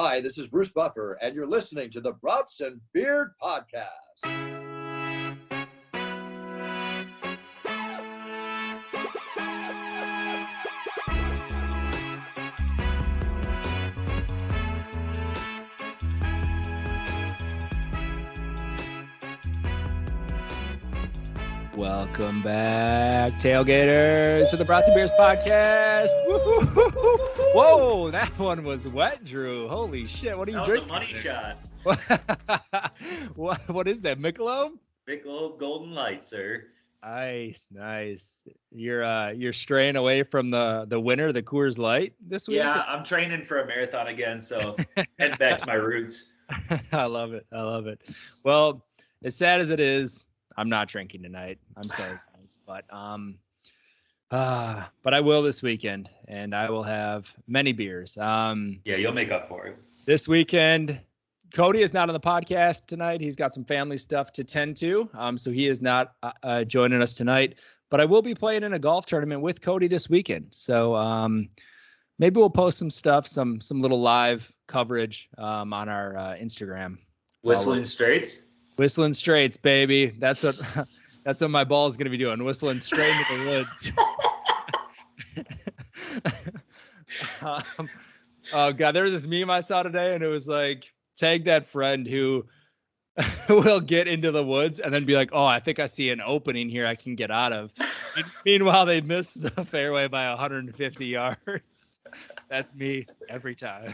Hi, this is Bruce Buffer, and you're listening to the Brats and Beard Podcast. Welcome back, tailgaters, to the Brats and Beers Podcast. Woo-hoo-hoo-hoo. Whoa, that one was wet, Drew. Holy shit, what are you drinking? That was a money shot. What is that, Michelob? Michelob Golden Light, sir. Nice. You're straying away from the winter, the Coors Light this week? Yeah, I'm training for a marathon again, so heading back to my roots. I love it. Well, as sad as it is, I'm not drinking tonight. I'm sorry, guys, but I will this weekend, and I will have many beers. Yeah, you'll make up for it. This weekend, Cody is not on the podcast tonight. He's got some family stuff to tend to, so he is not joining us tonight. But I will be playing in a golf tournament with Cody this weekend. So maybe we'll post some stuff, some little live coverage on our Instagram. Whistling Straits. Whistling Straits, baby. That's what my ball is going to be doing. Whistling straight into the woods. Oh God, there was this meme I saw today, and it was like, tag that friend who will get into the woods and then be like, oh, I think I see an opening here I can get out of. Meanwhile, they miss the fairway by 150 yards. That's me every time.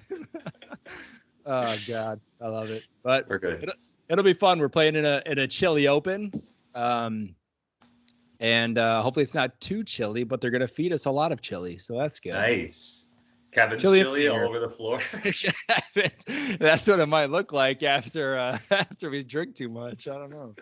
Oh God, I love it. But we're good. It'll be fun. We're playing in a chilly open, and hopefully it's not too chilly. But they're gonna feed us a lot of chili, so that's good. Nice. Kevin's chili all over the floor. That's what it might look like after we drink too much. I don't know.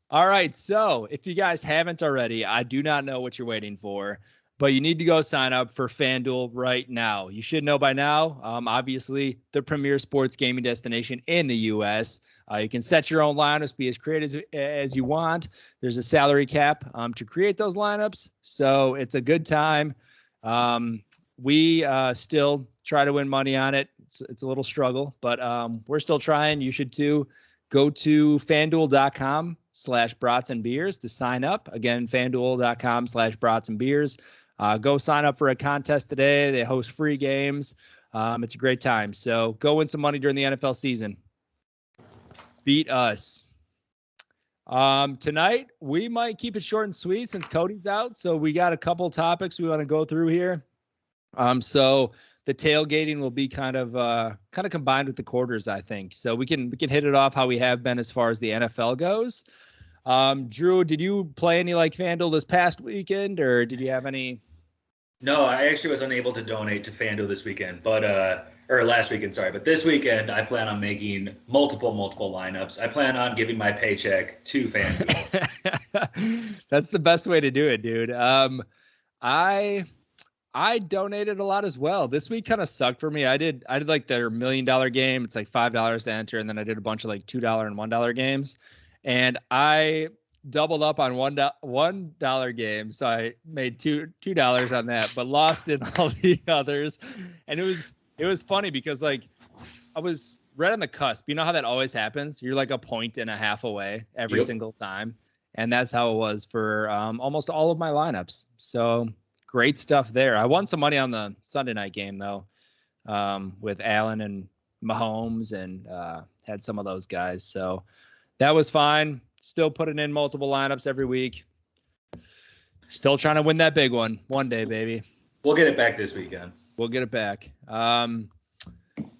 All right. So if you guys haven't already, I do not know what you're waiting for, but you need to go sign up for FanDuel right now. You should know by now, obviously, the premier sports gaming destination in the U.S. You can set your own lineups, be as creative as you want. There's a salary cap to create those lineups, so it's a good time. We still try to win money on it. It's a little struggle, but we're still trying. You should too. Go to FanDuel.com/bratsandbeers to sign up. Again, FanDuel.com/bratsandbeers. Go sign up for a contest today. They host free games. It's a great time. So go win some money during the NFL season. Beat us. Tonight, we might keep it short and sweet since Cody's out. So we got a couple topics we want to go through here. So the tailgating will be kind of combined with the quarters, I think. So we can hit it off how we have been as far as the NFL goes. Drew, did you play any like FanDuel this past weekend, or did you have any? No, I actually was unable to donate to FanDuel this weekend, or last weekend, sorry. But this weekend, I plan on making multiple lineups. I plan on giving my paycheck to FanDuel. That's the best way to do it, dude. I donated a lot as well. This week kind of sucked for me. I did like their $1 million game. It's like $5 to enter, and then I did a bunch of like $2 and $1 games, and I doubled up on $1 game, so I made $2 on that, but lost in all the others. And it was funny because like I was right on the cusp. You know how that always happens? You're like a point and a half away every single time, and that's how it was for almost all of my lineups. So great stuff there. I won some money on the Sunday night game though, with Allen and Mahomes, and had some of those guys. So that was fine. Still putting in multiple lineups every week. Still trying to win that big one day, baby. We'll get it back this weekend. We'll get it back.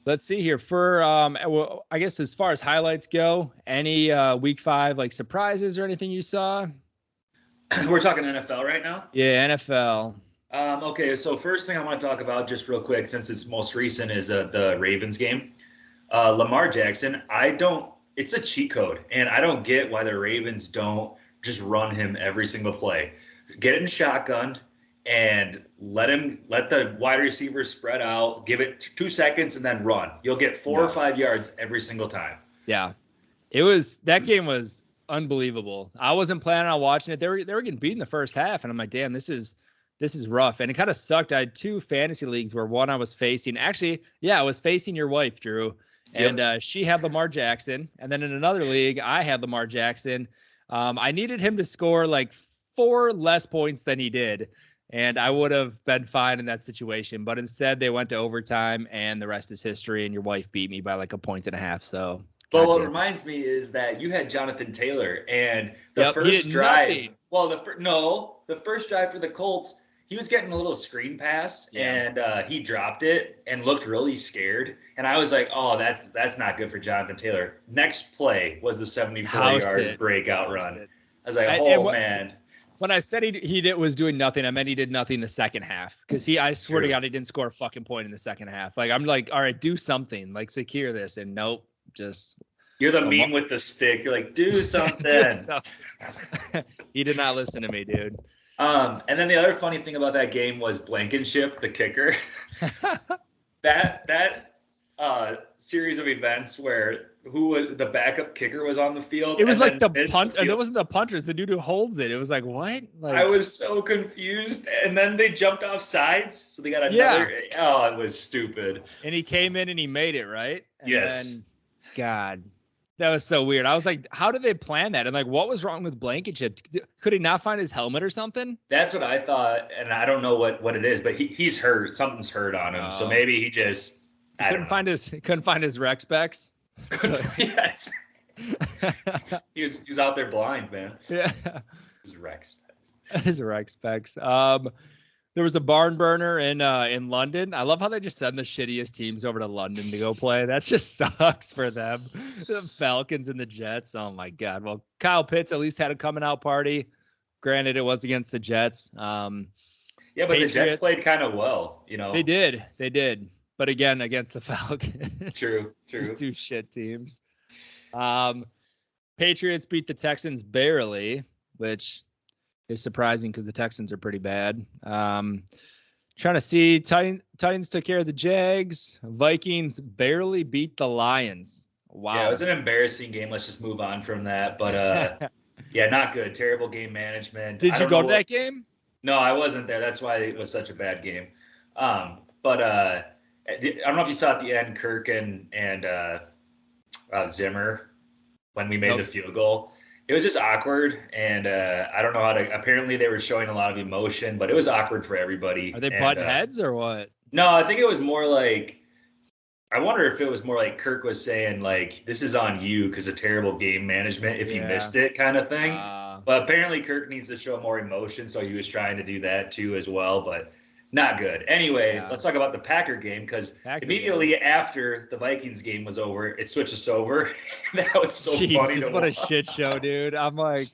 Let's see here. For I guess as far as highlights go, any week 5 like surprises or anything you saw? We're talking NFL right now? Yeah, NFL. Okay, so first thing I want to talk about just real quick, since it's most recent, is the Ravens game. Lamar Jackson, it's a cheat code, and I don't get why the Ravens don't just run him every single play. Get him shotgunned and let the wide receiver spread out, give it 2 seconds, and then run. You'll get 4 or 5 yards every single time. Yeah. That game was unbelievable. I wasn't planning on watching it. They were getting beat in the first half, and I'm like, damn, this is this is rough. And it kind of sucked. I had 2 fantasy leagues where one I was facing. Actually, yeah, I was facing your wife, Drew. And she had Lamar Jackson. And then in another league, I had Lamar Jackson. I needed him to score like 4 less points than he did. And I would have been fine in that situation. But instead, they went to overtime, and the rest is history. And your wife beat me by like 1.5 points. So, but what reminds me is that you had Jonathan Taylor, and the first drive. Nothing. Well, the first drive for the Colts, he was getting a little screen pass, and he dropped it and looked really scared. And I was like, "Oh, that's not good for Jonathan Taylor." Next play was the 74-yard breakout run. I was like, man. When I said he was doing nothing, I meant he did nothing the second half. Because I swear to God, he didn't score a fucking point in the second half. Like, I'm like, all right, do something. Like, secure this. And nope, just. You're the meme with the stick. You're like, do something. Do something. He did not listen to me, dude. And then the other funny thing about that game was Blankenship, the kicker. that series of events where who was the backup kicker was on the field. It was like the punt, and it wasn't the punters. The dude who holds it. It was like, what? Like, I was so confused. And then they jumped off sides, so they got another. Yeah. Oh, it was stupid. And he came in and he made it, right? And yes. Then, God, that was so weird. I was like, how did they plan that? And like, what was wrong with Blankenship? Could he not find his helmet or something? That's what I thought, and I don't know what it is, but he's hurt. Something's hurt on him, so maybe he just couldn't find his rec specs. Yes. he was out there blind, man. Yeah. His rec specs. His rec specs. There was a barn burner in London. I love how they just send the shittiest teams over to London to go play. That just sucks for them. The Falcons and the Jets. Oh my God. Well, Kyle Pitts at least had a coming out party. Granted, it was against the Jets. Yeah, but Patriots, the Jets played kind of well, you know. They did. But again, against the Falcons. True. Just 2 shit teams. Patriots beat the Texans barely, which is surprising because the Texans are pretty bad. Trying to see Titans took care of the Jags. Vikings barely beat the Lions. Wow. Yeah, it was an embarrassing game. Let's just move on from that. But yeah, not good. Terrible game management. Did you go to that game? No, I wasn't there. That's why it was such a bad game. But I don't know if you saw at the end, Kirk and Zimmer, when we made the field goal. It was just awkward, and I don't know how to. Apparently, they were showing a lot of emotion, but it was awkward for everybody. Are they butting heads or what? No, I think it was more like. I wonder if it was more like Kirk was saying, like, this is on you because of terrible game management if you missed it, kind of thing. But apparently, Kirk needs to show more emotion, so he was trying to do that too as well. But not good. Anyway, let's talk about the Packer game because immediately after the Vikings game was over, it switched us over. That was so funny. What a shit show, dude. I'm like,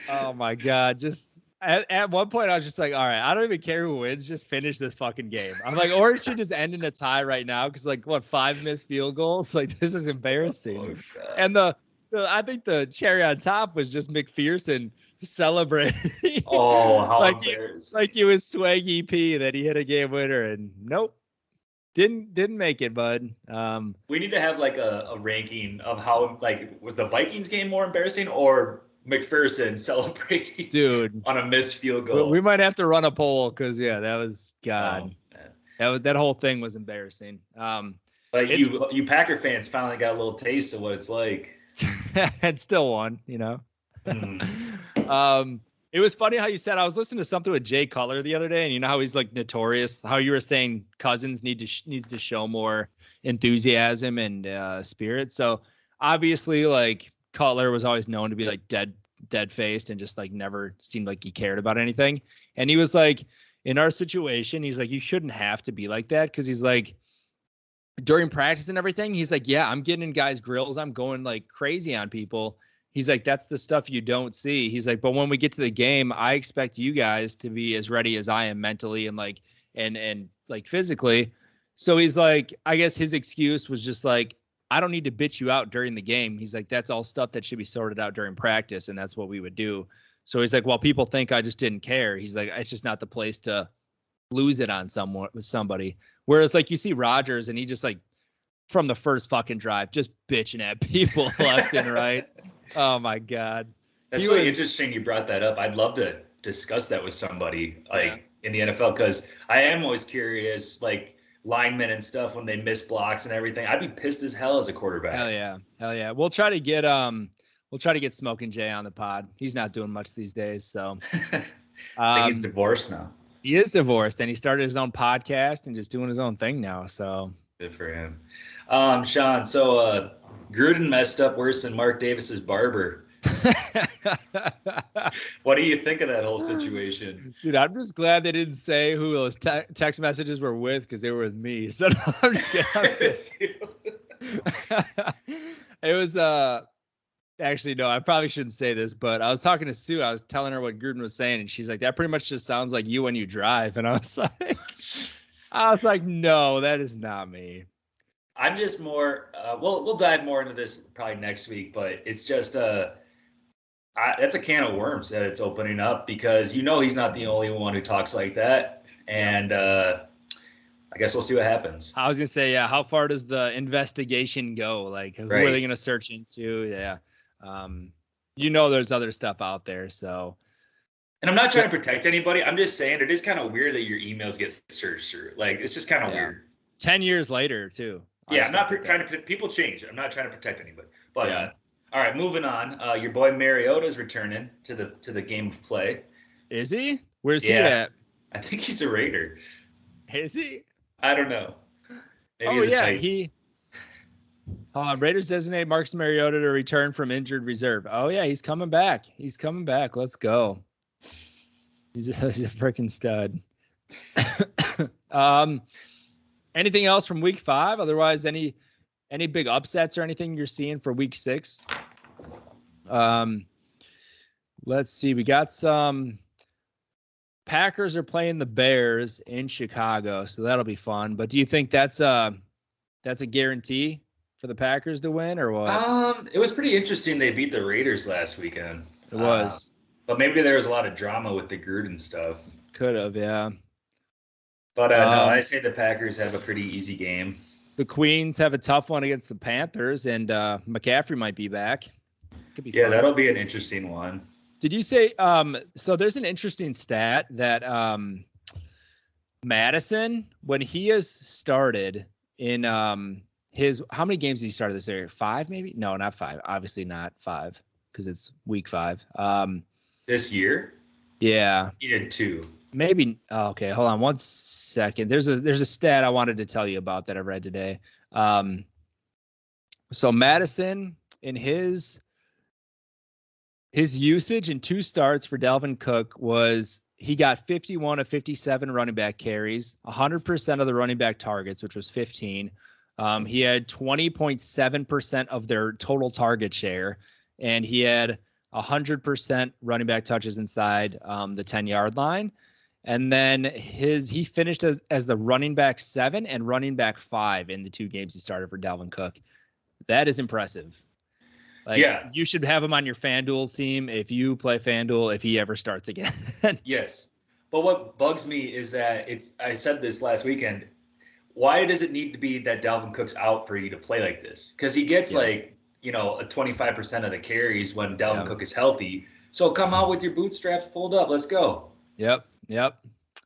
oh my God. Just at one point, I was just like, all right, I don't even care who wins. Just finish this fucking game. I'm like, or it should just end in a tie right now because, like, 5 missed field goals? Like, this is embarrassing. Oh, and I think the cherry on top was just McPherson celebrating. Oh, how like he was Swaggy P that he hit a game winner, and nope, didn't make it, bud. We need to have like a ranking of how, like, was the Vikings game more embarrassing or McPherson celebrating, dude, on a missed field goal? We might have to run a poll because that was God. That whole thing was embarrassing. But you Packer fans finally got a little taste of what it's like. And still won, you know. It was funny how you said, I was listening to something with Jay Cutler the other day, and you know how he's like notorious, how you were saying Cousins needs to show more enthusiasm and spirit. So obviously, like, Cutler was always known to be like dead faced and just like never seemed like he cared about anything. And he was like, in our situation, he's like, you shouldn't have to be like that, because he's like, during practice and everything, he's like, yeah, I'm getting in guys' grills, I'm going like crazy on people. He's like, that's the stuff you don't see. He's like, but when we get to the game, I expect you guys to be as ready as I am mentally and like, and like physically. So he's like, I guess his excuse was just like, I don't need to bitch you out during the game. He's like, that's all stuff that should be sorted out during practice. And that's what we would do. So he's like, well, people think I just didn't care. He's like, it's just not the place to lose it on somebody. Whereas like you see Rodgers and he just like from the first fucking drive, just bitching at people left and right. Oh my God. That's really interesting you brought that up. I'd love to discuss that with somebody. Like, in the NFL, because I am always curious, like linemen and stuff when they miss blocks and everything. I'd be pissed as hell as a quarterback. Hell yeah. We'll try to get Smoking Jay on the pod. He's not doing much these days, so I think he's divorced now. He is divorced, and he started his own podcast and just doing his own thing now. So good for him. Shawn, so Gruden messed up worse than Mark Davis's barber. What do you think of that whole situation? Dude, I'm just glad they didn't say who those text messages were with, because they were with me. So no, I'm just kidding. It was actually, no, I probably shouldn't say this, but I was talking to Sue. I was telling her what Gruden was saying, and she's like, that pretty much just sounds like you when you drive. And I was like, no, that is not me. I'm just more, we'll dive more into this probably next week, but it's just, that's a can of worms that it's opening up, because he's not the only one who talks like that. And I guess we'll see what happens. I was going to say, yeah, how far does the investigation go? Like, who are they going to search into? Yeah. There's other stuff out there, so. And I'm not trying to protect anybody. I'm just saying it is kind of weird that your emails get searched through. Like, it's just kind of weird. 10 years later, too. Yeah, I'm not trying to. People change. I'm not trying to protect anybody. But all right, moving on. Your boy Mariota's returning to the game of play. Is he? Where's he at? I think he's a Raider. Is he? I don't know. Maybe Raiders designate Marcus Mariota to return from injured reserve. Oh yeah, he's coming back. Let's go. He's a freaking stud. Anything else from week 5? Otherwise, any big upsets or anything you're seeing for week 6? Let's see. We got some. Packers are playing the Bears in Chicago, so that'll be fun. But do you think that's a guarantee for the Packers to win, or what? It was pretty interesting. They beat the Raiders last weekend. It was. But maybe there was a lot of drama with the Gruden stuff. Could have, yeah. But no, I say the Packers have a pretty easy game. The Queens have a tough one against the Panthers, and McCaffrey might be back. Could be fun. That'll be an interesting one. Did you say so there's an interesting stat that Madison, when he has started in how many games did he start this year? 5 maybe? No, not 5. Obviously not 5, because it's week 5. This year? Yeah. He did 2. Maybe. Okay, hold on 1 second. There's a stat I wanted to tell you about that I read today. So Madison, in his usage in 2 starts for Dalvin Cook was he got 51 of 57 running back carries, 100% of the running back targets, which was 15. He had 20.7% of their total target share, and he had 100% running back touches inside the 10-yard line. And then he finished as the running back 7 and running back 5 in the 2 games he started for Dalvin Cook. That is impressive. You should have him on your FanDuel team if you play FanDuel, if he ever starts again. Yes. But what bugs me is that I said this last weekend. Why does it need to be that Dalvin Cook's out for you to play like this? Because he gets a 25% of the carries when Dalvin Cook is healthy. So come out with your bootstraps pulled up. Let's go. Yep.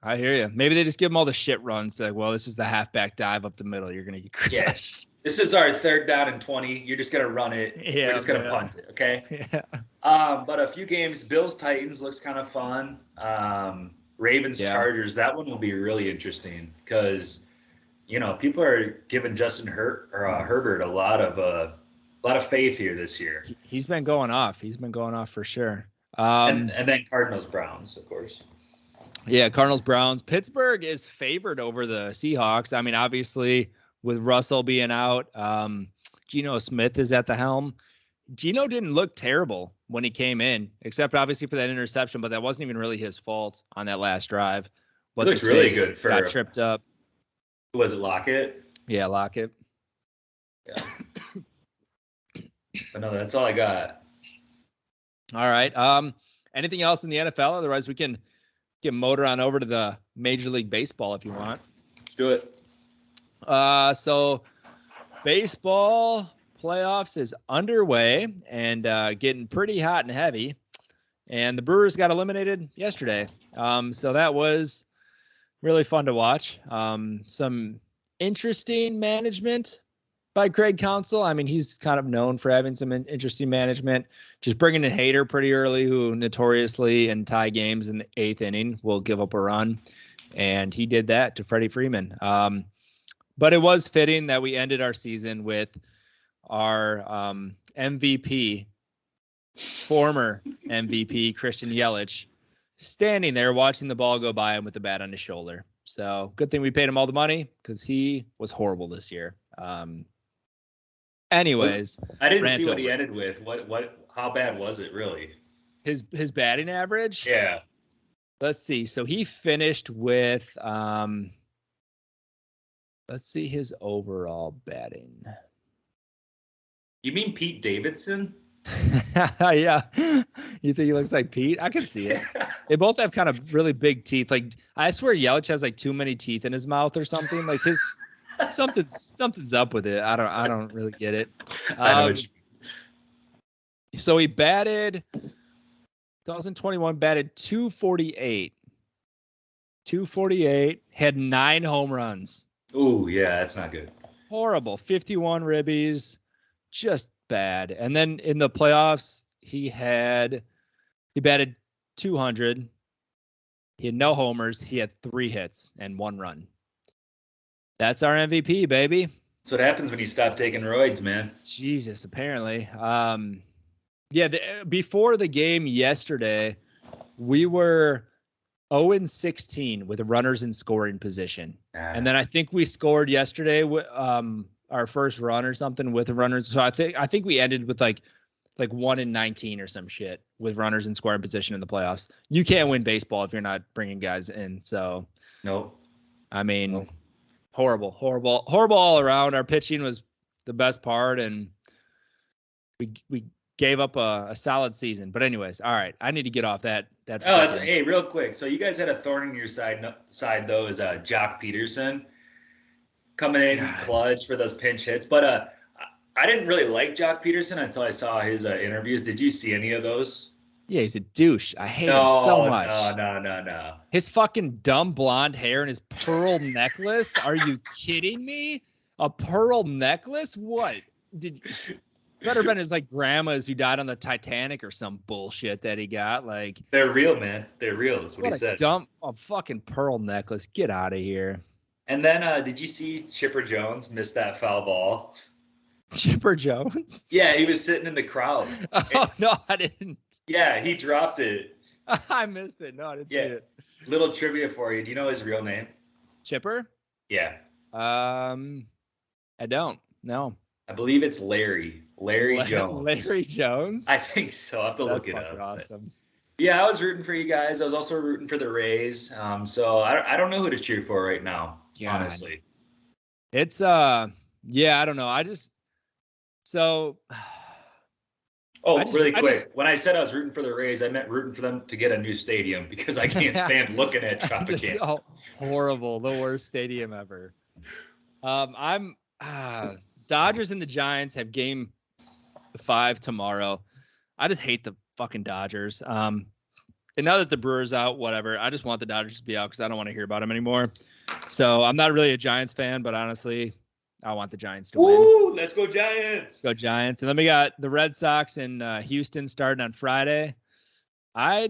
I hear you. Maybe they just give him all the shit runs. They're like, well, this is the halfback dive up the middle. You're going to get crushed. Yeah. This is our 3rd down and 20. You're just going to run it. Yeah, we're just going to punt it. Okay. Yeah. But a few games, Bills Titans looks kind of fun. Ravens Chargers. That one will be really interesting because, people are giving Justin Herbert a lot of faith here this year. He's been going off. For sure. And then Cardinals Browns, of course. Yeah, Cardinals Browns. Pittsburgh is favored over the Seahawks. I mean, obviously, with Russell being out, Geno Smith is at the helm. Geno didn't look terrible when he came in, except obviously for that interception, but that wasn't even really his fault on that last drive. He looks really good got tripped up. Was it Lockett? Yeah, Lockett. Yeah. But no, that's all I got. All right. Anything else in the NFL? Otherwise, we can get motor on over to the Major League Baseball if you want. Let's do it. So baseball playoffs is underway and getting pretty hot and heavy. And the Brewers got eliminated yesterday. So that was Really fun to watch. Some interesting management by Craig Counsell. I mean, he's kind of known for having some interesting management. Just bringing in Hader pretty early, who notoriously in tie games in the 8th inning will give up a run. And he did that to Freddie Freeman. But it was fitting that we ended our season with our MVP, former MVP, Christian Yelich, standing there watching the ball go by him with the bat on his shoulder. So good thing we paid him all the money because he was horrible this year. Anyways, I didn't see what he ended with. How bad was it really? His batting average? Yeah. Let's see. So he finished with let's see his overall batting. You mean Pete Davidson? Yeah. You think he looks like Pete? I can see it. They both have kind of really big teeth. Like I swear Yelich has like too many teeth in his mouth or something. Like his something's up with it. I don't really get it. So he batted 2021 batted 248. 248, had 9 home runs. Ooh, yeah, that's not good. Horrible. 51 ribbies. Just bad. And then in the playoffs, he batted 200. He had no homers. He had 3 hits and 1 run. That's our MVP, baby. That's what happens when you stop taking roids, man. Jesus, apparently. Before the game yesterday, we were 0-16 with runners in scoring position. And then I think we scored yesterday with our first run or something with runners. So I think we ended with like 1-19 or some shit with runners in scoring position in the playoffs. You can't win baseball if you're not bringing guys in. So no, I mean, no. Horrible all around. Our pitching was the best part, and we gave up a solid season. But anyways, all right, I need to get off that. Hey, real quick. So you guys had a thorn in your side though, is Jock Peterson coming in clutch for those pinch hits. But I didn't really like Jock Peterson until I saw his interviews. Did you see any of those? Yeah, he's a douche. I hate him so much. No. His fucking dumb blonde hair and his pearl necklace. Are you kidding me? A pearl necklace? What? Better been his like grandma's who died on the Titanic or some bullshit that he got. Like they're real, man. They're real. That's what he said. A fucking pearl necklace. Get out of here. And then did you see Chipper Jones miss that foul ball? Chipper Jones? Yeah, he was sitting in the crowd. Oh, no, I didn't. Yeah, he dropped it. I missed it. No, I didn't see it. Little trivia for you. Do you know his real name? Chipper? Yeah. I don't. No. I believe it's Larry Jones. Larry Jones? I think so. I'll have to look it up. Awesome. Yeah, I was rooting for you guys. I was also rooting for the Rays. So I don't know who to cheer for right now, honestly. It's I don't know. Really quick. When I said I was rooting for the Rays, I meant rooting for them to get a new stadium because I can't stand looking at Tropicana. Oh, horrible. The worst stadium ever. Dodgers and the Giants have game 5 tomorrow. I just hate the fucking Dodgers. And now that the Brewers out, whatever, I just want the Dodgers to be out because I don't want to hear about them anymore. So I'm not really a Giants fan, but honestly, I want the Giants to win. Woo! Let's go Giants! Go Giants. And then we got the Red Sox in Houston starting on Friday. I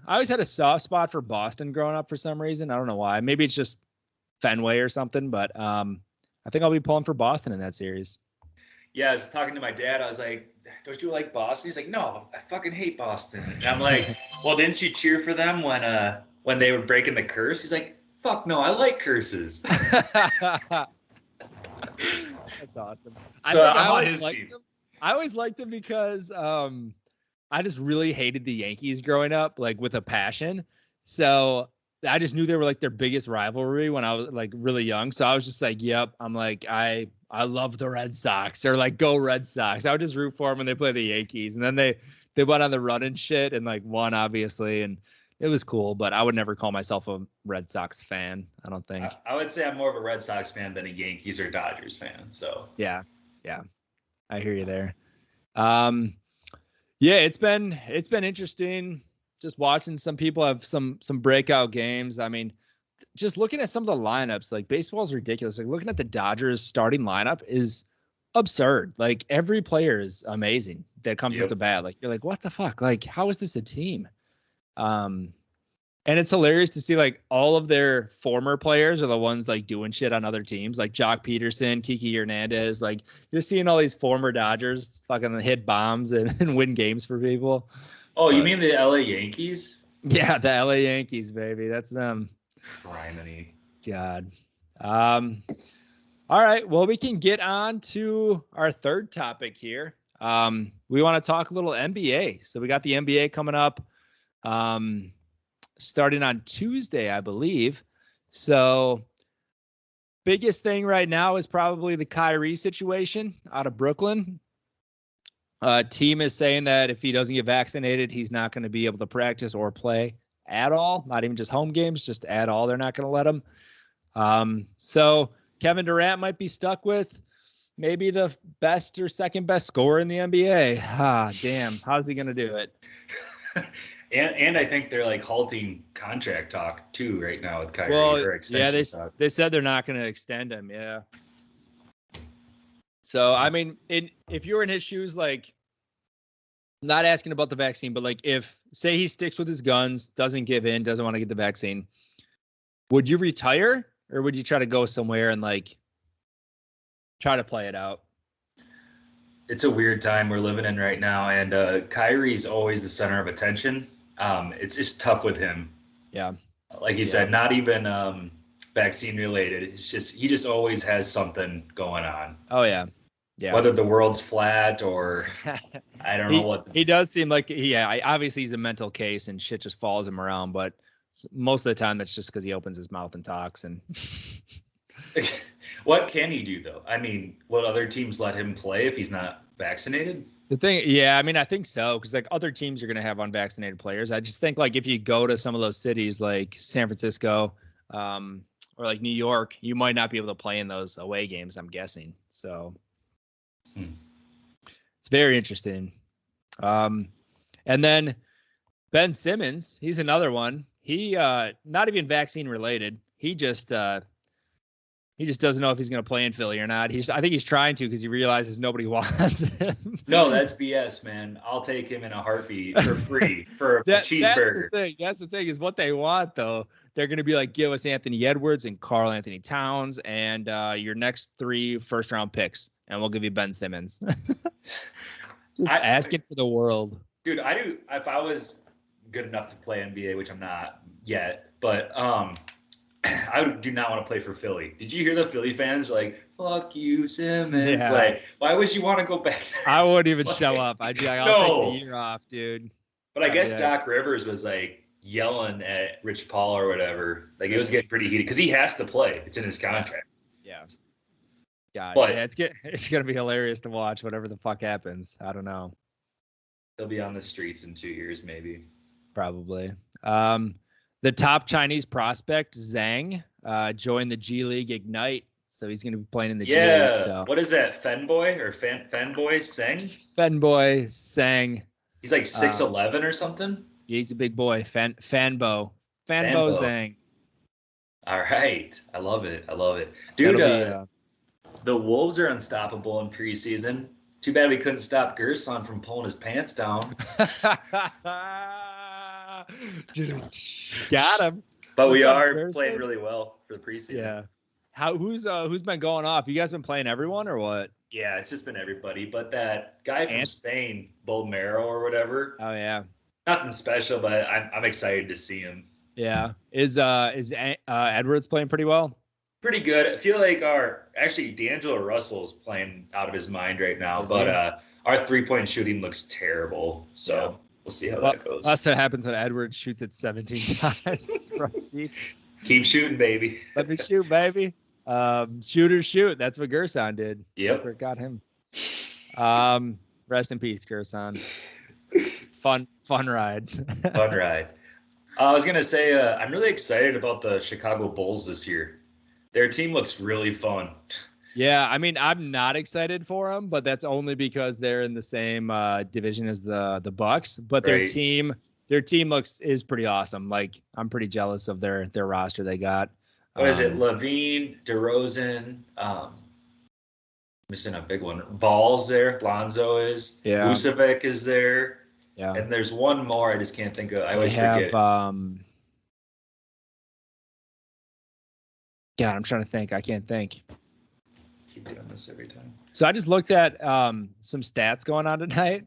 always had a soft spot for Boston growing up for some reason. I don't know why. Maybe it's just Fenway or something, but I think I'll be pulling for Boston in that series. Yeah, I was talking to my dad. I was like, don't you like Boston? He's like, no, I fucking hate Boston. And I'm like, well, didn't you cheer for them when they were breaking the curse? He's like, fuck no, I like curses. That's awesome. So I'm on his team. I always liked him because I just really hated the Yankees growing up, like with a passion. So I just knew they were like their biggest rivalry when I was like really young. So I was just like, yep. I'm like, I love the Red Sox, or like go Red Sox. I would just root for them when they play the Yankees. And then they went on the run and shit and like won, obviously. And it was cool, but I would never call myself a Red Sox fan. I don't think. I would say I'm more of a Red Sox fan than a Yankees or Dodgers fan. So yeah, I hear you there. It's been interesting just watching some people have some breakout games. I mean, just looking at some of the lineups, like baseball is ridiculous. Like looking at the Dodgers starting lineup is absurd. Like every player is amazing that comes with the bat. Like you're like, what the fuck? Like, how is this a team? And it's hilarious to see like all of their former players are the ones like doing shit on other teams, like Jock Peterson, Kiki Hernandez. Like you're seeing all these former Dodgers fucking hit bombs and win games for people. Oh, you mean the LA Yankees? Yeah, the LA Yankees, baby. That's them. Criminy. God. All right. Well, we can get on to our third topic here. We want to talk a little NBA. So we got the NBA coming up. Starting on Tuesday, I believe. So biggest thing right now is probably the Kyrie situation out of Brooklyn. Team is saying that if he doesn't get vaccinated, he's not going to be able to practice or play at all. Not even just home games, just at all. They're not going to let him. So Kevin Durant might be stuck with maybe the best or second best scorer in the NBA. Damn. How's he going to do it? And I think they're like halting contract talk too right now with Kyrie. Well, yeah, they said they're not going to extend him. Yeah. So I mean, if you're in his shoes, like, not asking about the vaccine, but like if say he sticks with his guns, doesn't give in, doesn't want to get the vaccine, would you retire or would you try to go somewhere and like try to play it out? It's a weird time we're living in right now, and Kyrie's always the center of attention. It's just tough with him. Yeah. Like you said, not even vaccine related. It's just he just always has something going on. Oh, yeah. Yeah. Whether the world's flat or I don't know what. He does seem like, obviously he's a mental case and shit just follows him around, but most of the time that's just because he opens his mouth and talks. And what can he do, though? I mean, will other teams let him play if he's not vaccinated? The thing, yeah, I mean, I think so, because like other teams are going to have unvaccinated players. I just think like if you go to some of those cities like San Francisco or like New York, you might not be able to play in those away games, I'm guessing. So it's very interesting. And then Ben Simmons, he's another one. He not even vaccine related. He just doesn't know if he's going to play in Philly or not. I think he's trying to because he realizes nobody wants him. No, that's BS, man. I'll take him in a heartbeat for free for a cheeseburger. That's the thing is what they want, though. They're going to be like, give us Anthony Edwards and Karl Anthony Towns and your next 3 first-round picks, and we'll give you Ben Simmons. Just asking for the world. Dude, I do. If I was good enough to play NBA, which I'm not yet, but I do not want to play for Philly. Did you hear the Philly fans were like, fuck you, Simmons? Yeah. Like, why would you want to go back there? I wouldn't even show up. I'd be like, I'll take the year off, dude. But I guess Doc Rivers was like yelling at Rich Paul or whatever. Like, it was getting pretty heated because he has to play. It's in his contract. Yeah. God, but it's going to be hilarious to watch whatever the fuck happens. I don't know. He'll be on the streets in 2 years, maybe. Probably. The top Chinese prospect, Zhang, joined the G League Ignite. So he's going to be playing in the G League. So. What is that? Fenboy or Fenboy Seng? Fenboy Sang. He's like 6'11" or something. Yeah, he's a big boy. Fanbo Zhang. All right. I love it. Dude, the Wolves are unstoppable in preseason. Too bad we couldn't stop Gerson from pulling his pants down. Got him. But we are playing really well for the preseason. Yeah. Who's been going off? You guys been playing everyone or what? Yeah, it's just been everybody. But that guy from Spain, Bolmero or whatever. Oh yeah. Nothing special, but I'm excited to see him. Yeah. Is Edwards playing pretty well? Pretty good. I feel like D'Angelo Russell's playing out of his mind right now, but our 3-point shooting looks terrible. So we'll see how that goes. That's what happens when Edwards shoots it 17 times. Keep shooting, baby. Let me shoot, baby. Shoot. That's what Gerson did. Yep. Got him. Rest in peace, Gerson. Fun ride. Fun ride. I was going to say, I'm really excited about the Chicago Bulls this year. Their team looks really fun. Yeah, I mean, I'm not excited for them, but that's only because they're in the same division as the Bucks. But their team their team is pretty awesome. Like I'm pretty jealous of their roster they got. What is it? Levine, DeRozan, missing a big one. Ball's there. Lonzo is. Yeah. Vucevic is there. Yeah. And there's one more I just can't think of. I always have, forget. God, I'm trying to think. I can't think. Keep doing this every time. So I just looked at some stats going on tonight.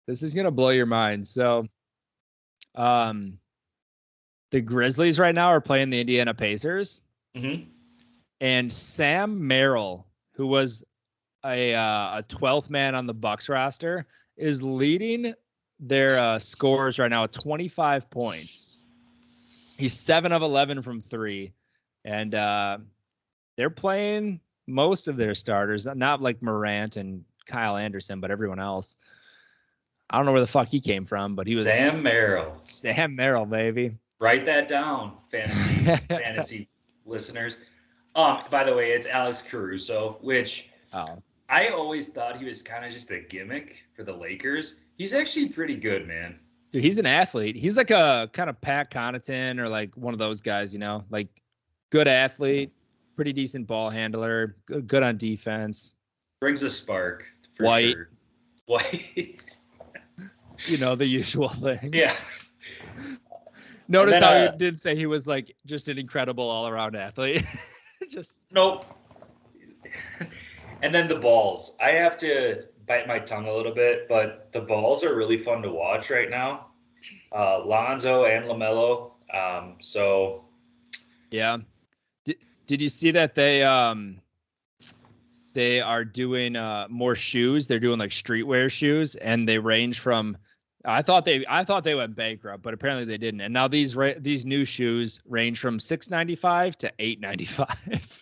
This is gonna blow your mind. So, the Grizzlies right now are playing the Indiana Pacers, and Sam Merrill, who was a 12th man on the Bucks roster, is leading their scores right now at 25 points. He's 7 of 11 from 3, and they're playing most of their starters, not like Morant and Kyle Anderson, but everyone else. I don't know where the fuck he came from, but he was Sam Merrill. Sam Merrill, baby. Write that down, fantasy listeners. By the way, it's Alex Caruso, which I always thought he was kind of just a gimmick for the Lakers. He's actually pretty good, man. Dude, he's an athlete. He's like a kind of Pat Connaughton or like one of those guys, you know, like good athlete, pretty decent ball handler, good on defense. Brings a spark for White. sure. White. You know, the usual thing. Yeah. Notice how he did say he was like just an incredible all-around athlete. Nope. And then the balls. I have to bite my tongue a little bit, but the balls are really fun to watch right now. Lonzo and LaMelo. So yeah. Did you see that they are doing more shoes? They're doing like streetwear shoes, and they range from I thought they went bankrupt, but apparently they didn't. And now these new shoes range from $695 to $895.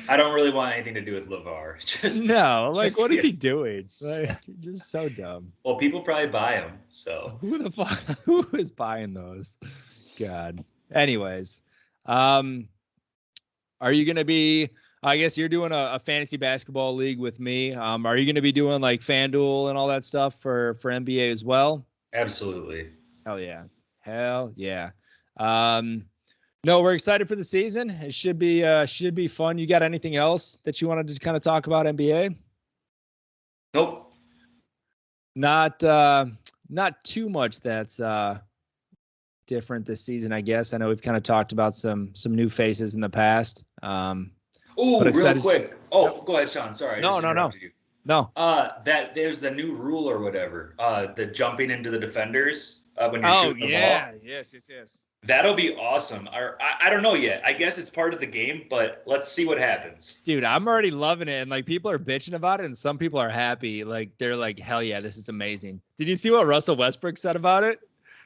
I don't really want anything to do with LeVar. What is he doing? Like, just so dumb. Well, people probably buy them. So who is buying those? God. Anyways, are you gonna be? I guess you're doing a fantasy basketball league with me. Are you gonna be doing like FanDuel and all that stuff for NBA as well? Absolutely. Hell yeah. No, we're excited for the season. It should be fun. You got anything else that you wanted to kind of talk about NBA? Nope. Not too much that's different this season, I guess. I know we've kind of talked about some new faces in the past. Real quick. Go ahead, Sean. Sorry. No. No. That there's a new rule or whatever. The jumping into the defenders when you're shooting the ball. Yes. That'll be awesome. I don't know yet. I guess it's part of the game, but let's see what happens. Dude, I'm already loving it, and like people are bitching about it, and some people are happy. Like they're like, hell yeah, this is amazing. Did you see what Russell Westbrook said about it?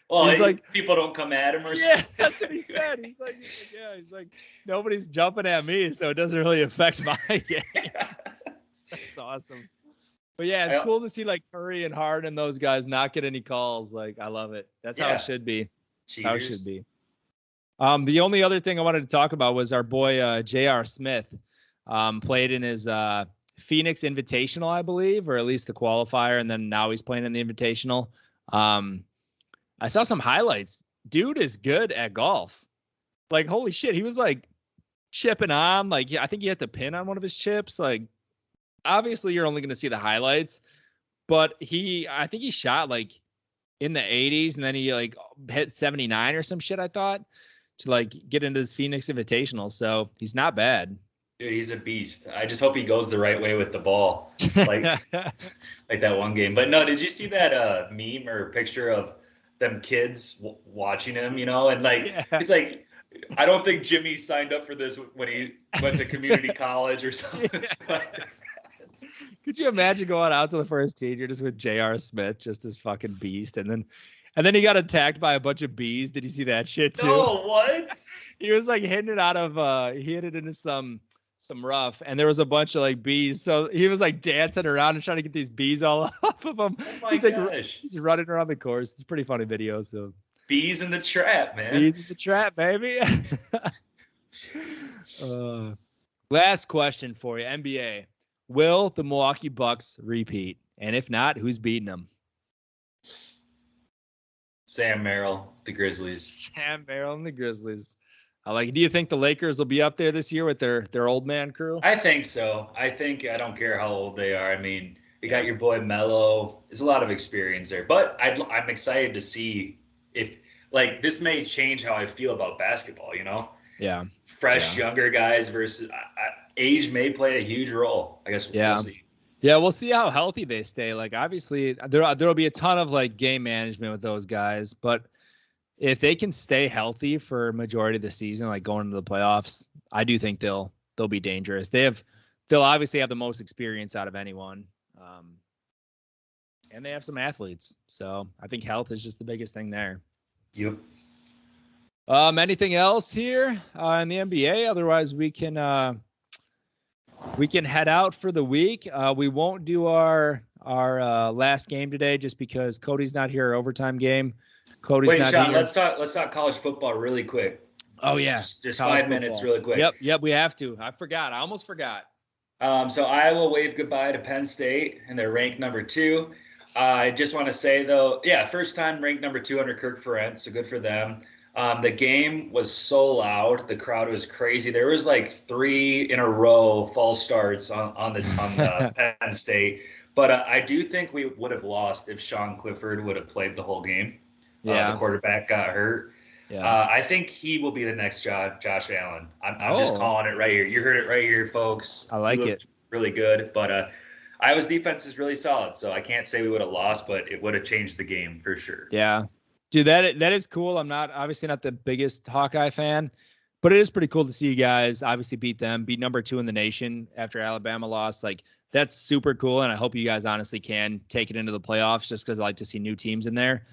Well, he's like, people don't come at him or something. Yeah, that's what he said. He's like, nobody's jumping at me, so it doesn't really affect my game. That's awesome. But yeah, it's cool to see like Curry and Harden and those guys not get any calls. Like, I love it. That's how it should be. Cheaters. How it should be. The only other thing I wanted to talk about was our boy J.R. Smith played in his Phoenix Invitational, I believe, or at least the qualifier, and then now he's playing in the Invitational. I saw some highlights. Dude is good at golf. Like, holy shit, he was like chipping on. Like, I think he had to pin on one of his chips. Like, obviously you're only going to see the highlights, but I think he shot like in the 80s, and then he like hit 79 or some shit, I thought, to like get into this Phoenix Invitational. So he's not bad. Dude, he's a beast. I just hope he goes the right way with the ball, like like that one game. But no, did you see that meme or picture of them kids watching him? You know, and like he's like, I don't think Jimmy signed up for this when he went to community college or something. Could you imagine going out to the first team? You're just with J.R. Smith, just this fucking beast, and then he got attacked by a bunch of bees. Did you see that shit too? No, what? He was like hitting it out of he hit it into some rough, and there was a bunch of like bees. So he was like dancing around and trying to get these bees all off of him. Oh my gosh. Like, he's running around the course. It's a pretty funny video. So bees in the trap, man. Bees in the trap, baby. Last question for you, NBA. Will the Milwaukee Bucks repeat? And if not, who's beating them? Sam Merrill, the Grizzlies. Sam Merrill and the Grizzlies. I like. Do you think the Lakers will be up there this year with their old man crew? I think so. I don't care how old they are. I mean, you got your boy Melo. There's a lot of experience there, but I'm excited to see if like this may change how I feel about basketball. Yeah. Fresh younger guys versus age may play a huge role. I guess we'll see. Yeah, we'll see how healthy they stay. Like obviously there'll be a ton of like game management with those guys, but if they can stay healthy for a majority of the season, like going into the playoffs, I do think they'll be dangerous. They'll obviously have the most experience out of anyone. And they have some athletes. So I think health is just the biggest thing there. Yep. Anything else here in the NBA? Otherwise we can head out for the week. We won't do our last game today just because Cody's not here, our overtime game. Cody's not Sean, here. let's talk college football really quick. Oh yeah. Just 5 minutes really quick. Yep, we have to. I forgot. I almost forgot. So Iowa waved goodbye to Penn State and they're ranked number 2. I just want to say though, first time ranked number 2 under Kirk Ferentz, so good for them. The game was so loud. The crowd was crazy. There was like 3 in a row false starts on the Penn State. But I do think we would have lost if Sean Clifford would have played the whole game. The quarterback got hurt. Yeah. I think he will be the next Josh Allen. I'm just calling it right here. You heard it right here, folks. I like it. Really good. But Iowa's defense is really solid. So I can't say we would have lost, but it would have changed the game for sure. Yeah. Dude, that is cool. I'm obviously not the biggest Hawkeye fan, but it is pretty cool to see you guys obviously beat number 2 in the nation after Alabama lost. Like that's super cool. And I hope you guys honestly can take it into the playoffs just because I like to see new teams in there.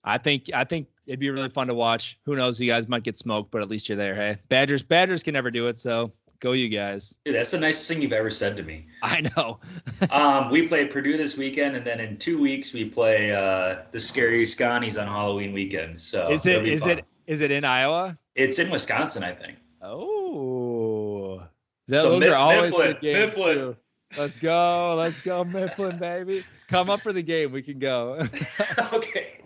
I think it'd be really fun to watch. Who knows? You guys might get smoked, but at least you're there. Hey, Badgers can never do it. So go you guys. Dude, that's the nicest thing you've ever said to me. I know. We play Purdue this weekend, and then in 2 weeks we play the Scary Scotties on Halloween weekend. So is it in Iowa? It's in Wisconsin, I think. Oh, those are always good games too. Let's go, Mifflin, baby. Come up for the game. We can go. Okay.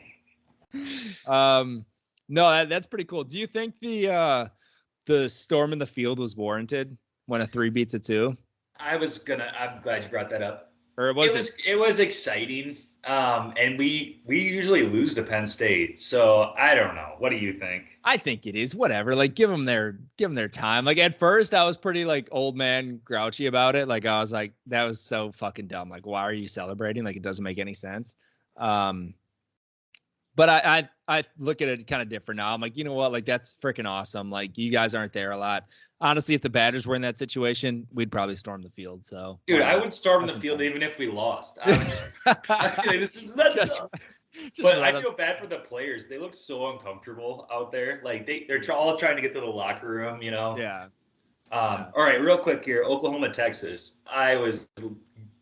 No, that's pretty cool. Do you think the storm in the field was warranted when a 3 beats a 2? I'm glad you brought that up. Or it was exciting. And we usually lose to Penn State. So I don't know. What do you think? I think it is whatever. Like give them their time. Like at first I was pretty like old man grouchy about it. Like I was like, that was so fucking dumb. Like, why are you celebrating? Like it doesn't make any sense. But I look at it kind of different now. I'm like, you know what? Like that's freaking awesome. Like you guys aren't there a lot. Honestly, if the Badgers were in that situation, we'd probably storm the field. So, dude, I would storm the field even if we lost. This is nuts. But I feel bad for the players. They look so uncomfortable out there. Like they're all trying to get to the locker room. Yeah. All right, real quick here, Oklahoma, Texas. I was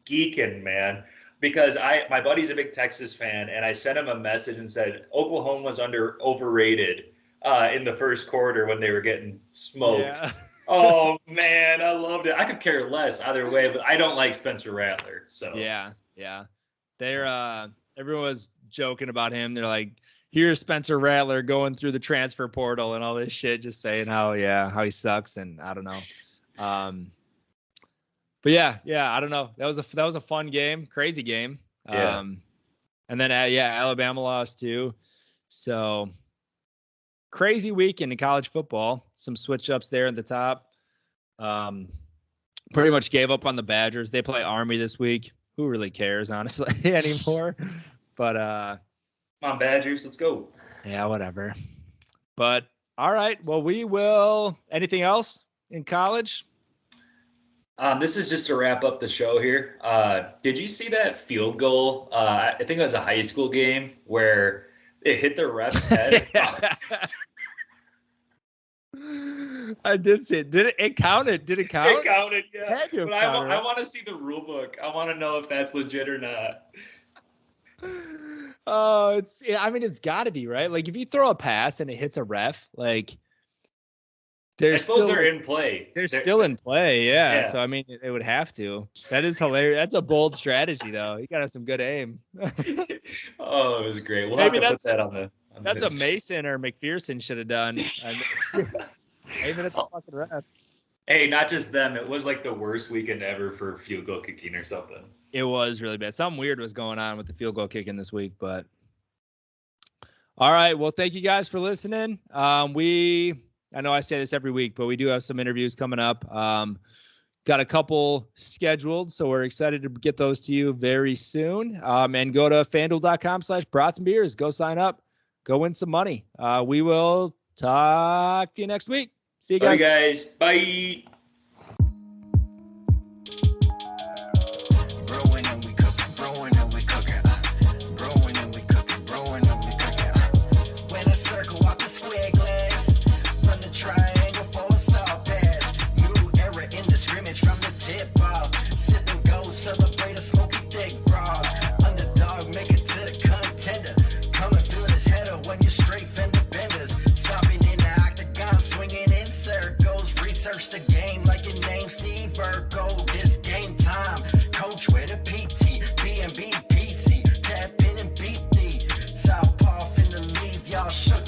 geeking, man. Because my buddy's a big Texas fan, and I sent him a message and said Oklahoma was overrated in the first quarter when they were getting smoked. Yeah. Oh man, I loved it. I could care less either way, but I don't like Spencer Rattler. So yeah. They're everyone was joking about him. They're like, here's Spencer Rattler going through the transfer portal and all this shit, just saying how he sucks, and I don't know. But yeah, I don't know. That was a fun game, crazy game. Yeah. And then Alabama lost too. So crazy weekend in college football. Some switch ups there at the top. Pretty much gave up on the Badgers. They play Army this week. Who really cares, honestly, anymore? But come on, Badgers, let's go. Yeah, whatever. But all right. Well, we will. Anything else in college? This is just to wrap up the show here. Did you see that field goal? I think it was a high school game where it hit the ref's head. I did see it. Did it counted? Did it count? It counted, yeah. But I want to see the rule book. I want to know if that's legit or not. Oh, it's got to be, right? Like if you throw a pass and it hits a ref, like I suppose they're in play. They're still in play, yeah. So I mean, it would have to. That is hilarious. That's a bold strategy, though. You got to have some good aim. Oh, it was great. We'll have to put that on the. That's what Mason or McPherson should have done. Even at the fucking ref. Hey, not just them. It was like the worst weekend ever for field goal kicking or something. It was really bad. Something weird was going on with the field goal kicking this week, but. All right. Well, thank you guys for listening. I know I say this every week, but we do have some interviews coming up. Got a couple scheduled, so we're excited to get those to you very soon. And go to fanduel.com/bratsandbeers. Go sign up. Go win some money. We will talk to you next week. See you guys. Bye, guys. Bye. Celebrate a smoky thick bra. Underdog, make it to the contender. Coming through this header when you're straight fender benders. Stopping in the octagon, swinging in circles. Research the game like your name's Steve Urkel. This game time. Coach with a PT, B&B PC. Tap in and beat the Southpaw finna leave y'all shook.